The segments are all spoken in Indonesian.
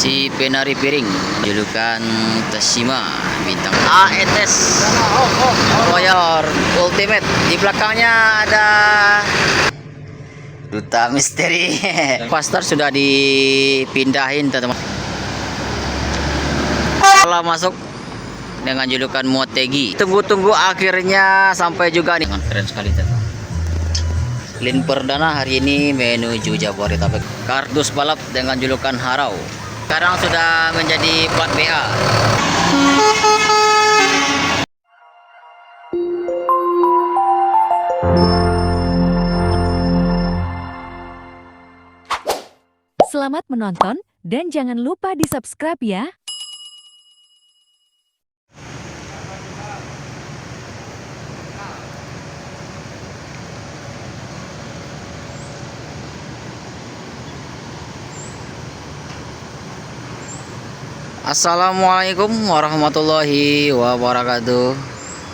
Si penari piring, julukan Tashima, bintang ANS Royal Ultimate. Di belakangnya ada Duta Misteri. Pastor sudah dipindahin, teman-teman. Setelah masuk dengan julukan Motegi. Tunggu-tunggu akhirnya sampai juga nih. Keren sekali, teman-teman. Lin perdana hari ini menuju Jabodetabek. Kardus balap dengan julukan Harau. Sekarang sudah menjadi plat BA. Selamat menonton dan jangan lupa di-subscribe ya. Assalamualaikum warahmatullahi wabarakatuh.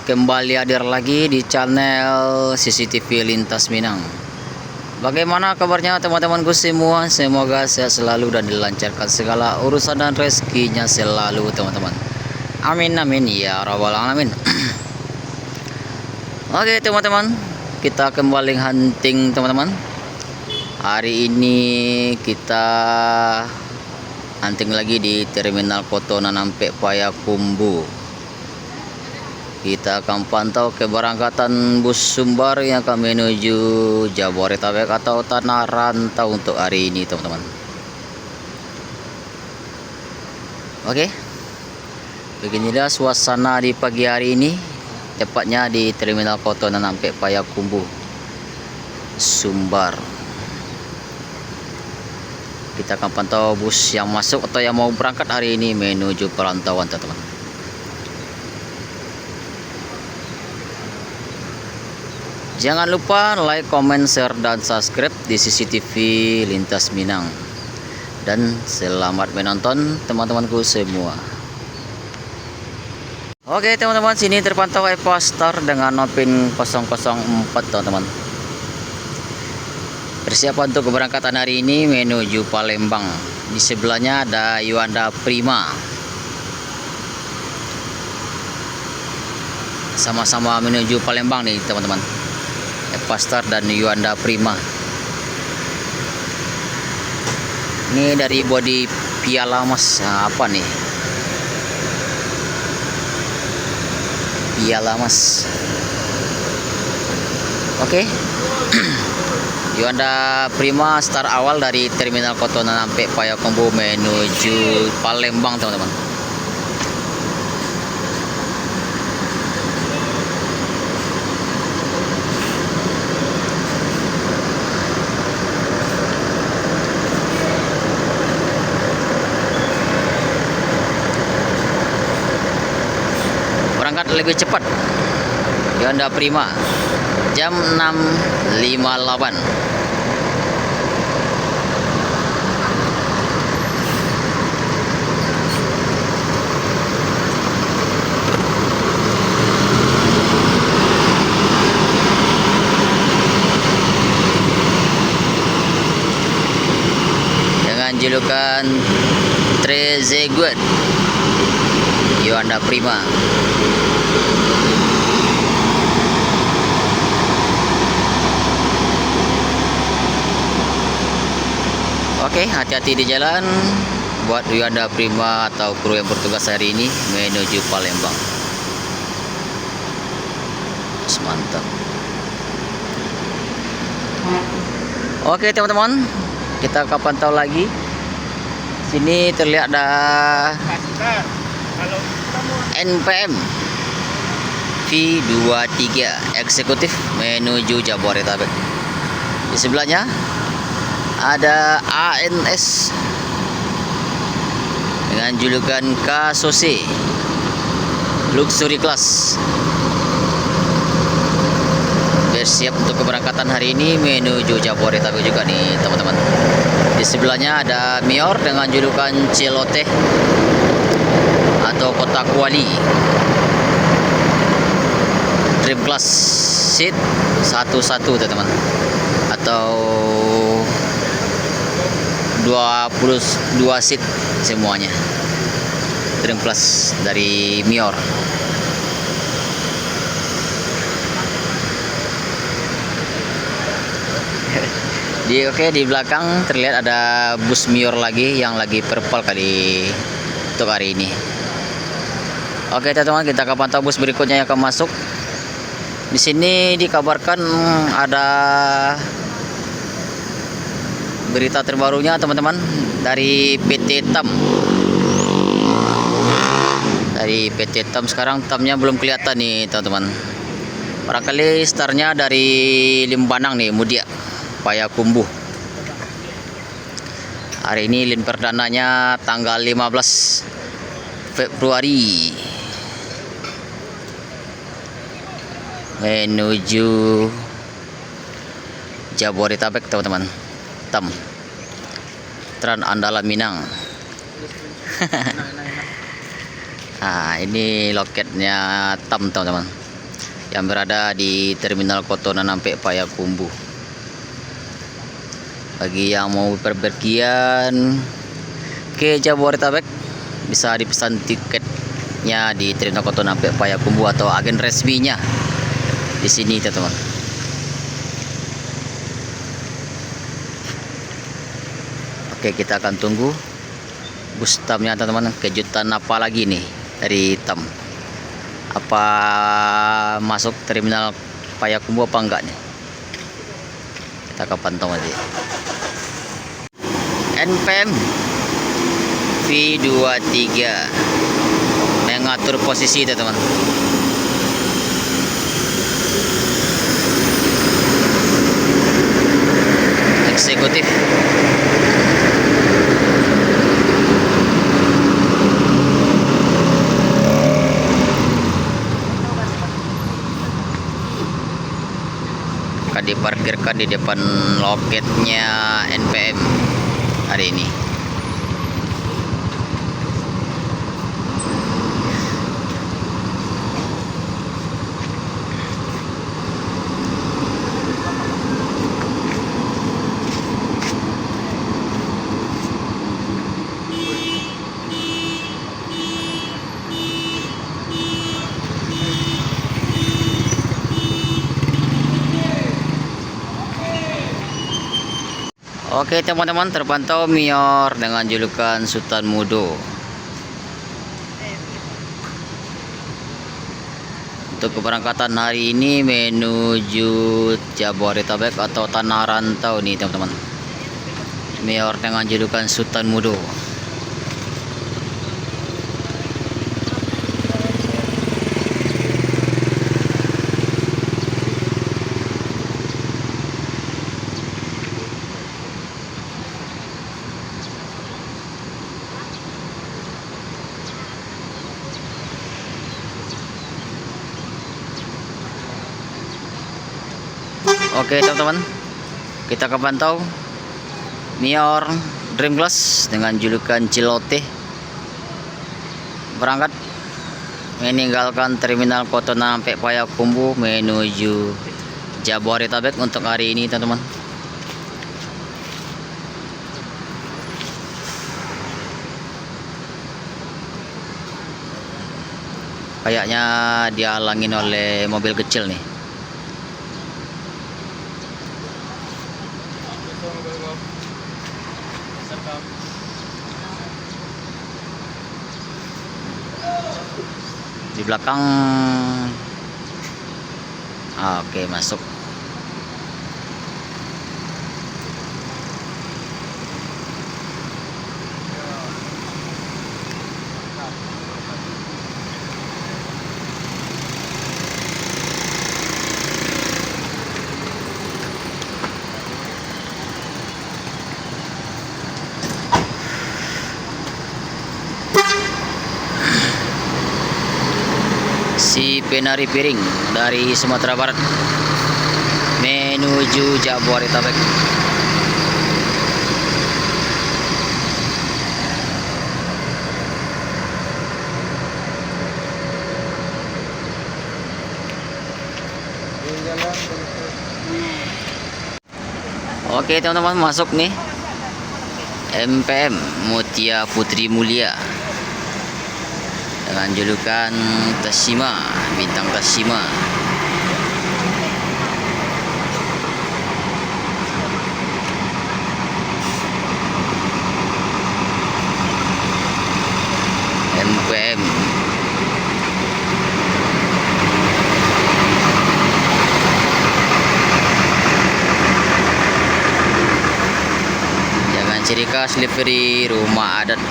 Kembali hadir lagi di channel CCTV Lintas Minang. Bagaimana kabarnya teman-temanku semua? Semoga sehat selalu dan dilancarkan segala urusan dan rezekinya selalu, teman-teman. Amin amin ya rabbal alamin. Oke teman-teman, kita kembali hunting teman-teman. Hari ini kita hunting lagi di Terminal Koto Nanampek Payakumbuh. Kita akan pantau keberangkatan bus Sumbar yang akan menuju Jabodetabek atau Tanah Rantau untuk hari ini, teman-teman. Oke, beginilah suasana di pagi hari ini, tepatnya di Terminal Koto Nanampek Payakumbuh, Sumbar. Kita akan pantau bus yang masuk atau yang mau berangkat hari ini menuju perantauan, teman-teman. Jangan lupa like, comment, share, dan subscribe di CCTV Lintas Minang. Dan selamat menonton teman-temanku semua. Oke teman-teman, sini terpantau Eva Star dengan Nopin 004, teman-teman. Persiapan untuk keberangkatan hari ini menuju Palembang. Di sebelahnya ada Yuanda Prima. Sama-sama menuju Palembang nih teman-teman. Pastor dan Yuanda Prima. Ini dari body Piala Mas. Nah, apa nih? Piala Mas. Oke. Yuanda Prima start awal dari Terminal Koto Nanampek Payakumbuh menuju Palembang, teman-teman. Berangkat lebih cepat Yuanda Prima jam 6.58. Dengan julukan Trezeguet Yuanda Prima. Oke, hati-hati di jalan buat Yuanda Prima atau kru yang bertugas hari ini menuju Palembang. Mantap. Oke teman-teman, kita akan pantau lagi. Sini terlihat ada NPM V23 eksekutif menuju Jabodetabek. Di sebelahnya ada ANS dengan julukan Kasose Luxury Class. Bersiap untuk keberangkatan hari ini menuju Jabodetabek juga nih teman-teman. Di sebelahnya ada Mior dengan julukan Celote atau Kota Kuali. Dream Class seat 11 teman-teman, atau 22 seat semuanya. Dream Plus dari Mior. Di belakang terlihat ada bus Mior lagi yang lagi purple kali untuk hari ini. Oke teman-teman, kita akan pantau bus berikutnya yang akan masuk. Di sini dikabarkan ada berita terbarunya teman-teman dari PT TAM. Dari PT TAM sekarang TAM-nya belum kelihatan nih teman-teman. Barangkali startnya dari Limbanang nih, Mudia Payakumbuh. Hari ini lin perdananya tanggal 15 Februari menuju Jabodetabek teman-teman. TAM Trans Andala Minang. Nah, ini loketnya TAM teman-teman, yang berada di Terminal Kotonan sampai Payakumbuh. Bagi yang mau berpergian ke Jabodetabek bisa dipesan tiketnya di Terminal Kotonan sampai Payakumbuh atau agen resminya di sini teman-teman. Oke, kita akan tunggu bus TAM-nya teman-teman. Kejutan apa lagi nih dari TAM? Apa masuk terminal Payakumbuh apa enggak nih? Kita akan pantau nanti. NPM V23 mengatur posisi teman-teman. Eksekutif. Akan diparkirkan di depan loketnya NPM hari ini. Oke teman-teman, terpantau Mior dengan julukan Sultan Mudo. Untuk keberangkatan hari ini menuju Jabodetabek atau Tanah Rantau nih teman-teman. Mior dengan julukan Sultan Mudo. Oke teman-teman, kita akan pantau Mior Dream Class dengan julukan Cilote berangkat meninggalkan Terminal Kotonan sampai Payakumbuh menuju Jabodetabek untuk hari ini teman-teman. Kayaknya dihalangin oleh mobil kecil nih. Di belakang. Oke, masuk. Si penari piring dari Sumatera Barat menuju Jabodetabek. Oke teman-teman, masuk nih MPM Mutia Putri Mulia dengan julukan Tashima, bintang Tashima. MPM dengan ciri khas livery rumah adat.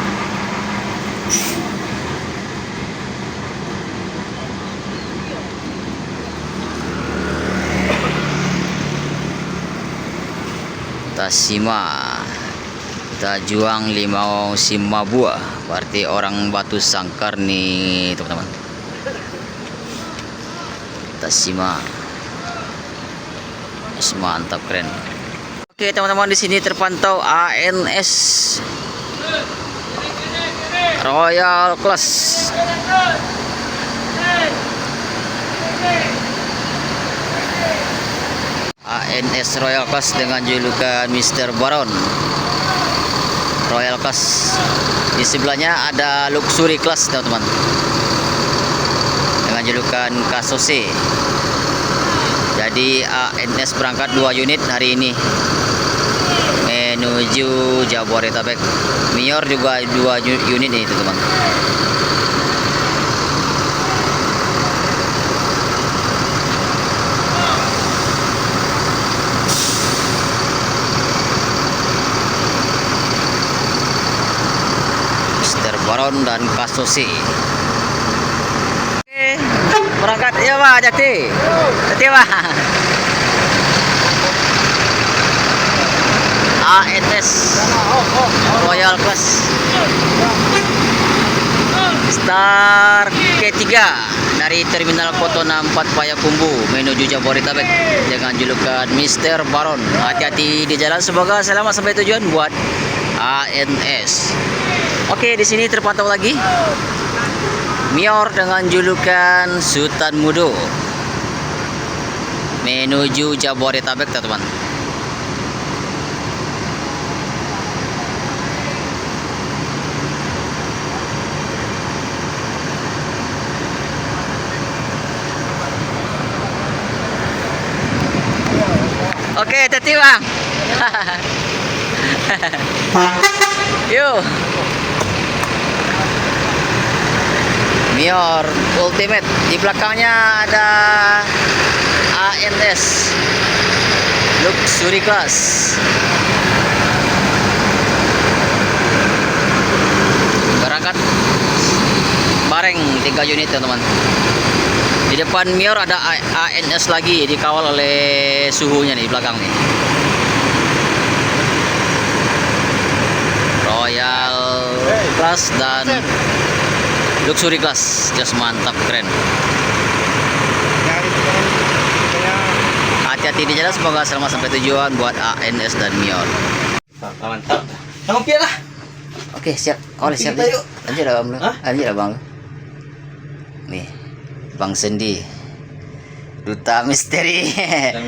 Tashima Tajuang Limau Simabua, berarti orang Batu Sangkar nih teman-teman. Tashima mantap, keren. Oke teman-teman, di sini terpantau ANS Royal Class. ANS Royal Class dengan julukan Mr. Baron. Royal Class. Di sebelahnya ada Luxury Class teman-teman, dengan julukan Kasose. Jadi ANS berangkat 2 unit hari ini menuju Jabodetabek. Mior juga 2 unit nih teman-teman. Baron dan Kasose. Oke, berangkat ya Pak Jakti. Jakti Pak. ANS Royal Class Star K3 dari Terminal Koto 64 Payakumbuh menuju Jabodetabek dengan julukan Mr. Baron. Hati-hati di jalan, semoga selamat sampai tujuan buat ANS. Oke, di sini terpantau lagi Mior dengan julukan Sultan Mudo menuju Jabodetabek teman-teman. Oke, hati-hati Bang. Yuk. Mior Ultimate, di belakangnya ada ANS Luxury Class. Berangkat bareng 3 unit teman-teman. Di depan Mior ada ANS lagi, dikawal oleh suhunya nih di belakang nih. Royal Class dan Luxury Class, just mantap, keren. Hati-hati di jalan, semoga selamat sampai tujuan buat ANS dan Mior. Mantap. Ngopi lah. Oke, siap. Oleh siap. Lanjut lah Bang. Lanjut lah Bang. Nih, Bang Sendi, Duta Misteri.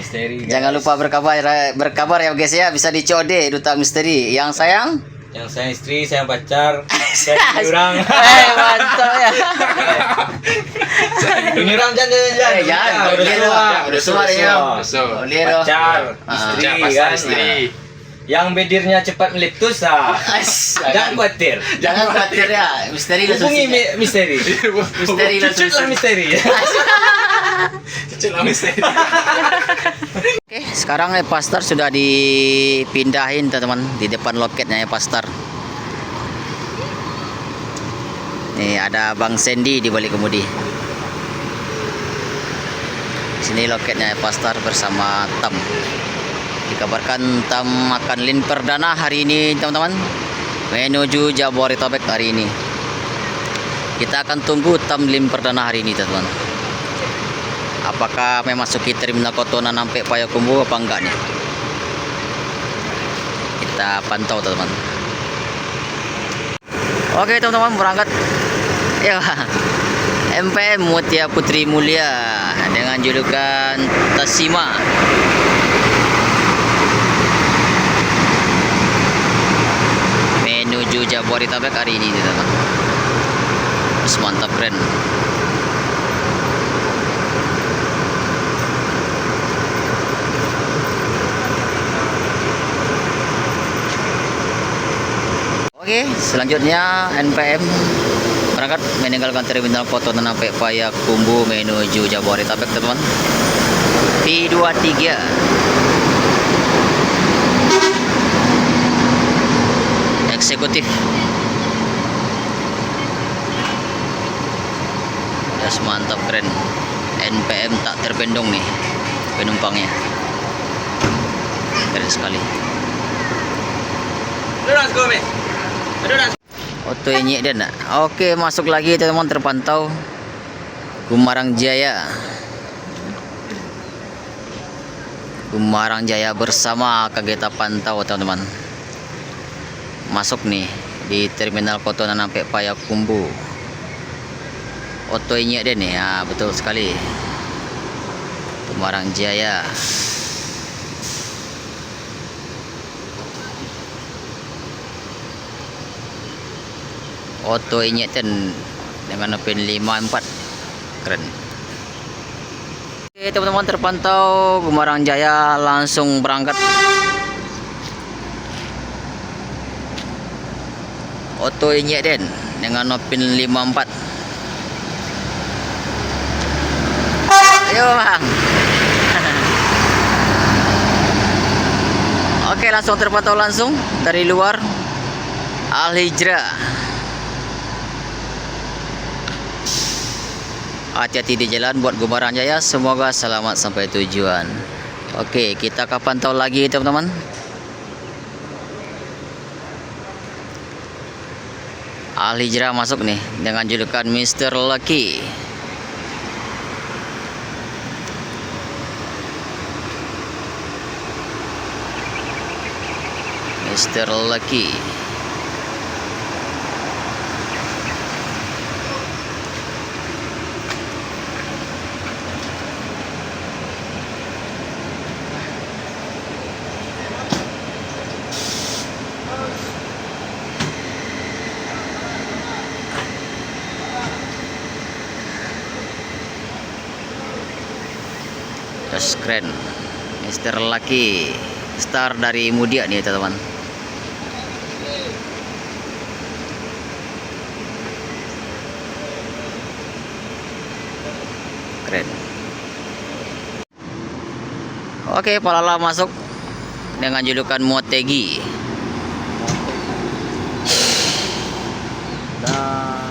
Misteri. Jangan lupa berkabar ya guys ya, bisa di COD Duta Misteri. Yang sayang? Yang saya istri, saya pacar, saya orang. Mantap ya. Ini orang jangan. Jangan. Udah tua ya. Pacar, istri, kan. Istri. Yang bedirnya cepat meletus ah. Jangan khawatir. Jangan khawatir ya. Misteri lah. Hubungi misteri. Misteri lah. Cucut lah misteri. Cucut lah misteri. Oke, sekarang Pastar sudah dipindahin teman-teman di depan loketnya Pastar. Nih ada Bang Sendi di balik kemudi. Sini loketnya Pastar bersama Tam. Dikabarkan Tam akan lin perdana hari ini teman-teman, menuju Jabodetabek hari ini. Kita akan tunggu Tam lin perdana hari ini teman-teman. Apakah memasuki Terminal Koto sampai Payakumbuh apa enggak nih? Kita pantau teman-teman. Oke teman-teman, berangkat ya. MPM Mutia Putri Mulia dengan julukan Tashima. Jabodetabek hari ini teman-teman. Terus mantap keren. Oke, selanjutnya NPM berangkat meninggalkan terminal Kotonan sampai Payakumbuh menuju Jabodetabek teman-teman. P23 eksekutif. Ya, mantap keren. NPM tak terbendong nih penumpangnya. Keren sekali. Oto ini dan oke, masuk lagi teman-teman, terpantau Gumarang Jaya. Gumarang Jaya bersama Kageta pantau teman-teman. Masuk nih di terminal Kotonan sampai Payakumbuh. Oto ini ada nih, ya betul sekali. Gumarang Jaya. Oto injection dengan pin 54 keren. Oke teman-teman, terpantau Gumarang Jaya langsung berangkat. Oto injection dengan pin 54. Ayo bang. Oke, langsung terpantau langsung dari luar Al Hijrah. Hati-hati di jalan buat Gumarang Jaya, semoga selamat sampai tujuan. Oke, kita akan pantau lagi teman-teman. Al Hijrah masuk nih dengan julukan Mr. Lucky. Mr. Lucky. Terus keren, Mr. Lucky, star dari Mudia nih teman-teman. Keren. Oke, Palala masuk dengan julukan Motegi. Dan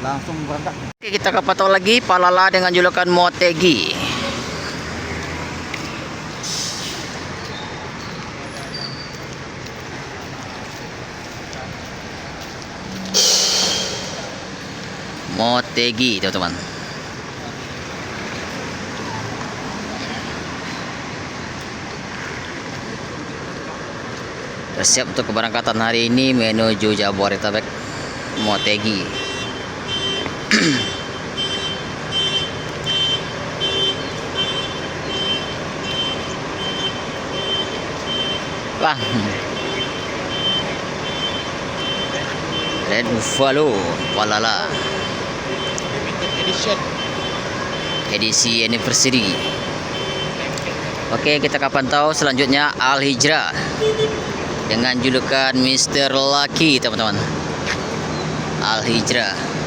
langsung berangkat. Oke, kita ke pantau lagi Palala dengan julukan Motegi. Motegi teman-teman. Siap untuk keberangkatan hari ini menuju Jabodetabek. Motegi. Bang, Red Buffalo Palala edisi anniversary. Oke, kita akan pantau selanjutnya Al Hijrah dengan julukan Mr. Lucky teman-teman. Al Hijrah.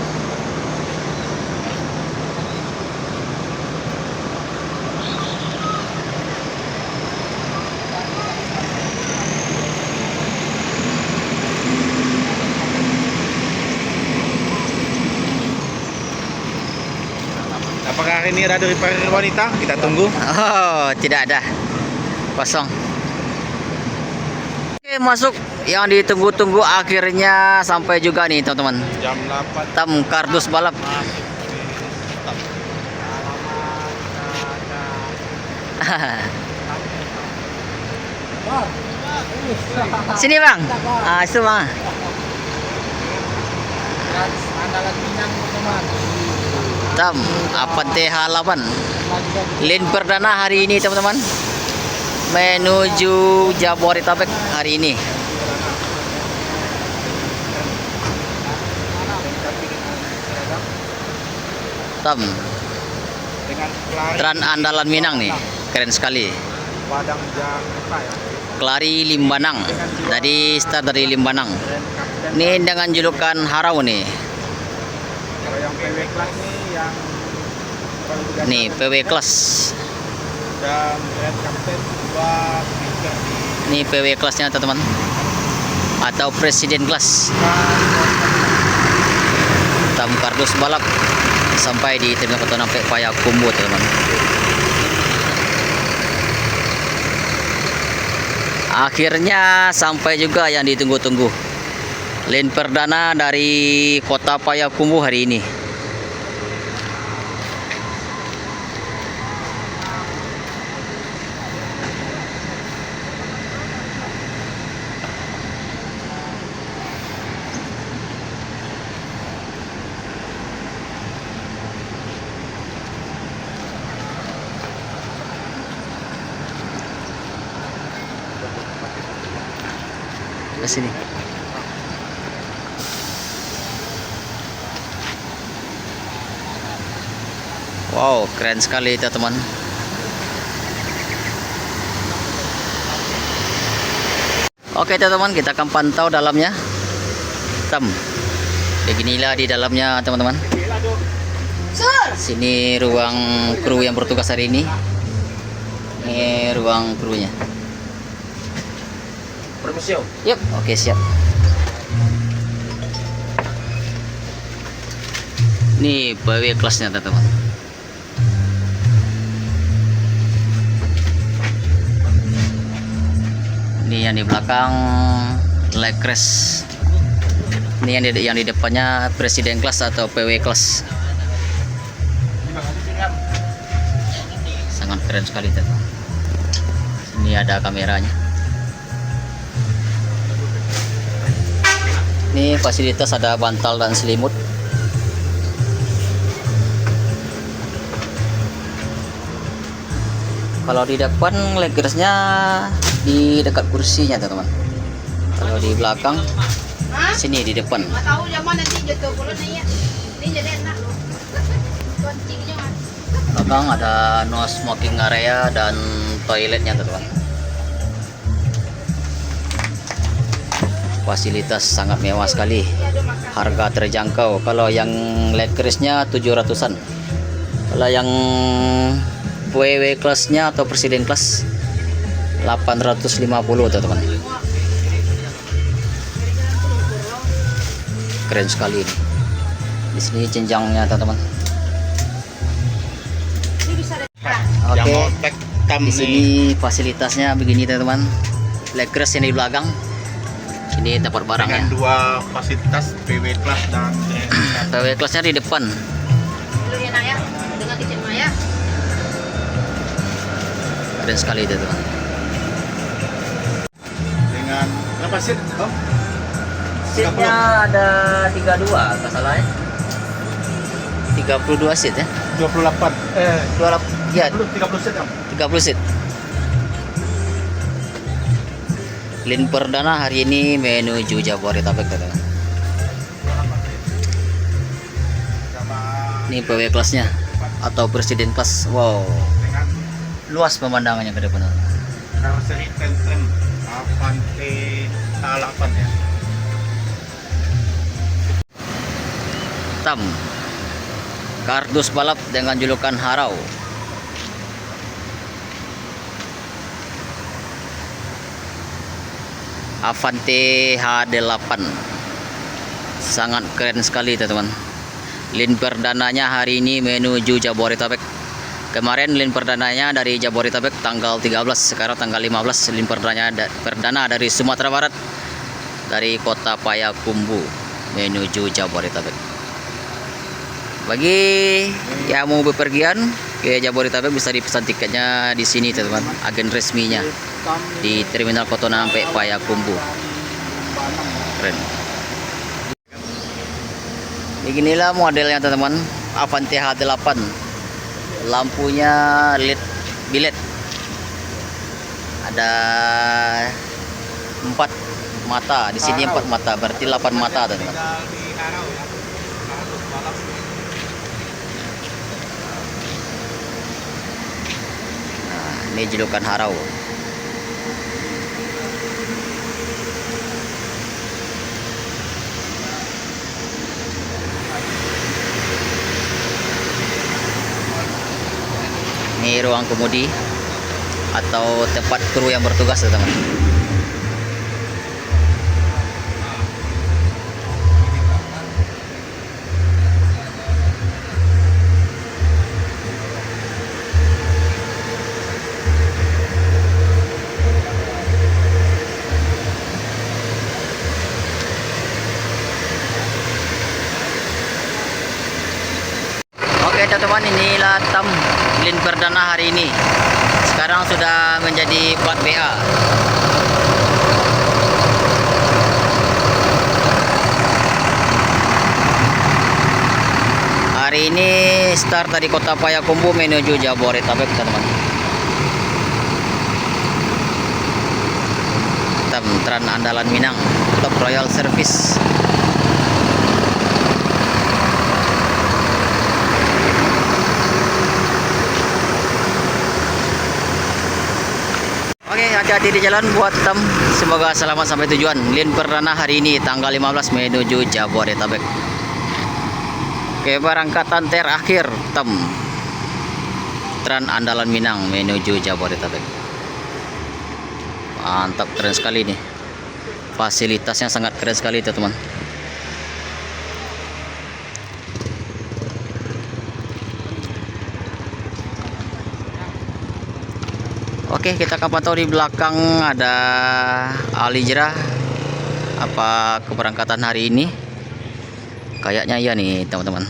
Apakah hari ini ada repair wanita? Kita tunggu. Oh, tidak ada. Kosong. Oke, masuk yang ditunggu-tunggu akhirnya sampai juga nih teman-teman. Jam 8. Tam kardus balap. Sini bang. Ah, itu bang. Tam Apante Halaman. Lin perdana hari ini teman-teman. Menuju Jabodetabek hari ini. Tam, dengan Klari tran andalan Minang nih. Keren sekali. Padang Jakarta ya. Klari Limbanang. Dari start dari Limbanang. Dan kapten. Ini dengan julukan Harau nih. Kalau yang PW kelas nih yang baru diganti Nih PW kelas. dan Grand Kapten buat speaker di Ini PW kelasnya teman-teman. Atau presiden kelas. Tam kardus balap sampai di terminal Kota Nampek Payakumbuh teman-teman. Akhirnya sampai juga yang ditunggu-tunggu. Lane perdana dari Kota Payakumbuh hari ini. Ke sini. Wow, keren sekali teman-teman. Oke teman-teman, kita akan pantau dalamnya. Tam. Beginilah di dalamnya teman-teman. Sini ruang kru yang bertugas hari ini. Ini ruang krunya. Permisi. Yep, oke siap. Ini PW kelasnya teman-teman. Ini yang di belakang leg race. Ini yang di depannya presiden kelas atau PW kelas. Sangat keren sekali teman-teman. Ini ada kameranya. Ini fasilitas ada bantal dan selimut. Kalau di depan leg race-nya di dekat kursinya teman-teman. Kalau di belakang sini di depan. Tahu zaman nanti jatuh kalau nih ya. Ini jadi enak loh. Kuncinya. Belakang ada no smoking area dan toiletnya teman-teman. Fasilitas sangat mewah sekali. Harga terjangkau. Kalau yang leg race-nya 700-an. Kalau yang PW kelasnya atau presiden kelas 850 teman-teman. Keren sekali ini. Di sini jenjangnya teman-teman. yang Oke. mau tag tam Di nih. sini fasilitasnya begini teman-teman. Leg race yang di belakang. Ini tempat Dengan barangnya. dua fasilitas PW kelas dan PW kelasnya di depan. Dulu ya nak ya. Dengan kitchen Maya. Keren sekali itu teman. dengan berapa seat? Oh, Seatnya ada 32 kalau salah ya. 32 seat ya. 28 Ya, 30 seat ya. 30 seat. Lane perdana hari ini menuju Jabodetabek teman. Ini PW kelasnya atau presiden kelas. Wow, Dengan luas pemandangannya ke depan. karoseri Tenten Avante A8 ya. Tam. Kardus balap dengan julukan Harau. Avante HD8. Sangat keren sekali teman-teman. Lane perdananya hari ini menuju Jabodetabek. Kemarin lane perdananya dari Jabodetabek tanggal 13, sekarang tanggal 15 lane perdana dari Sumatera Barat dari Kota Payakumbuh menuju Jabodetabek. Bagi yang mau bepergian ke Jabodetabek bisa dipesan tiketnya di sini teman-teman, agen resminya di Terminal Kota Nampek Payakumbuh. Keren. Beginilah modelnya teman-teman, Avante HD8. Lampunya LED bilet. Ada 4 mata, di sini 4 mata, berarti 8 mata teman-teman. Ini julukan Harau. Ini ruang kemudi atau tempat kru yang bertugas, teman. Oke teman-teman, inilah lin perdana hari ini. Sekarang sudah menjadi plat BA. Hari ini start dari Kota Payakumbuh menuju Jabodetabek, teman-teman. Tran andalan Minang, Top Royal Service. Oke, hati-hati di jalan buat tem. Semoga selamat sampai tujuan. Lin perdana hari ini tanggal 15 menuju Jabodetabek. Keberangkatan terakhir tem. Tran andalan Minang menuju Jabodetabek. Mantap, keren sekali nih. Fasilitasnya sangat keren sekali, teman-teman. Oke, kita akan pantau di belakang ada Al Hijrah. Apa keberangkatan hari ini? Kayaknya iya nih, teman-teman.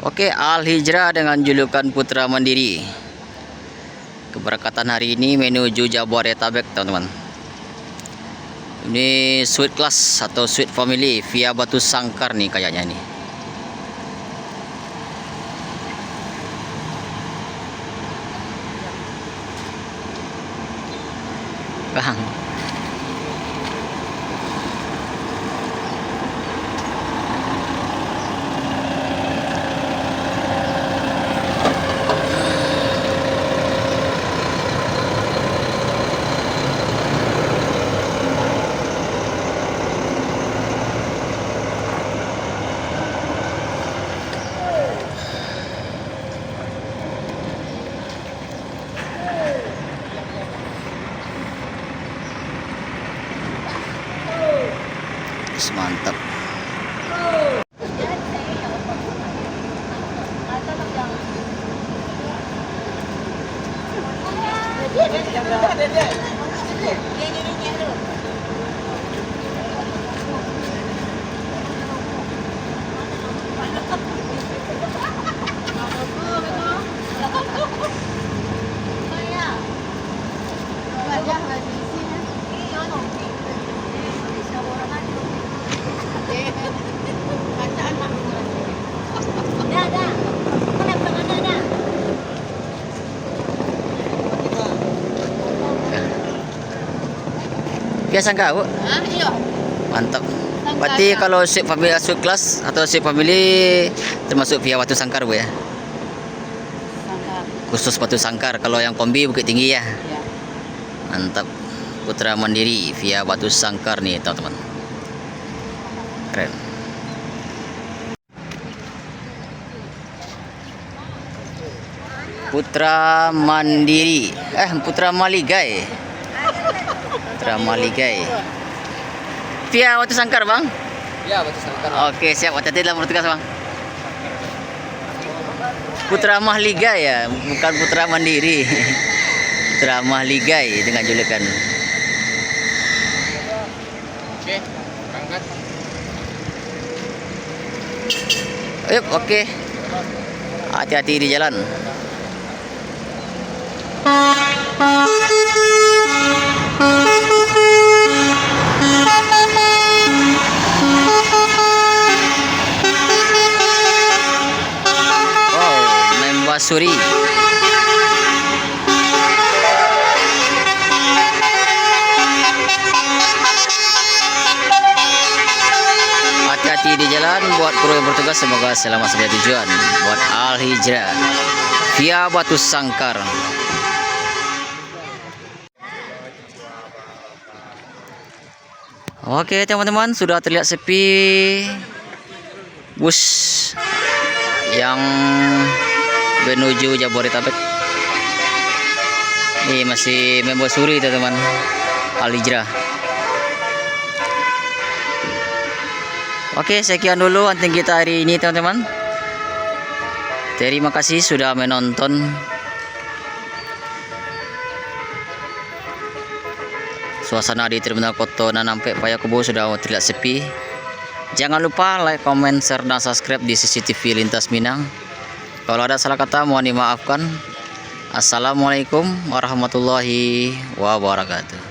Oke, Al Hijrah dengan julukan Putra Mandiri. Keberangkatan hari ini menuju Jabodetabek, teman-teman. Ini suite class atau suite family via Batu Sangkar nih kayaknya nih. Bang. Mantap. Biasa enggak, Bu? Ah, iya. Mantap. Berarti kalau suite family suite class atau suite family termasuk via Batu Sangkar, Bu ya? Khusus Batu Sangkar. Kalau yang kombi Bukit Tinggi ya. Ya. Mantap. Putra Mandiri via Batu Sangkar nih, teman-teman. Keren. Putra Mandiri. Putra Maligai. Putra Maligai. Via Batu Sangkar, Bang? Ya, Batu Sangkar. Oke, siap. Hati-hati dalam bertugas, Bang. Putra Mahligai ya, bukan Putra Mandiri. Putra Mahligai dengan julukan. Oke, berangkat. Yuk, oke. Hati-hati di jalan. Wow, Membasuri. hati-hati di jalan. Buat kru yang bertugas semoga selamat sampai tujuan. Buat Al Hijrah via Batu Sangkar. Oke teman-teman, sudah terlihat sepi bus yang menuju Jabodetabek. Ini masih membosuri teman-teman, Al Hijrah. Oke, sekian dulu hunting kita hari ini teman-teman. Terima kasih sudah menonton. Suasana di Terminal Koto Nanampe Payakumbuh sudah terlihat sepi. Jangan lupa like, comment, share, dan subscribe di CCTV Lintas Minang. Kalau ada salah kata mohon dimaafkan. Assalamualaikum warahmatullahi wabarakatuh.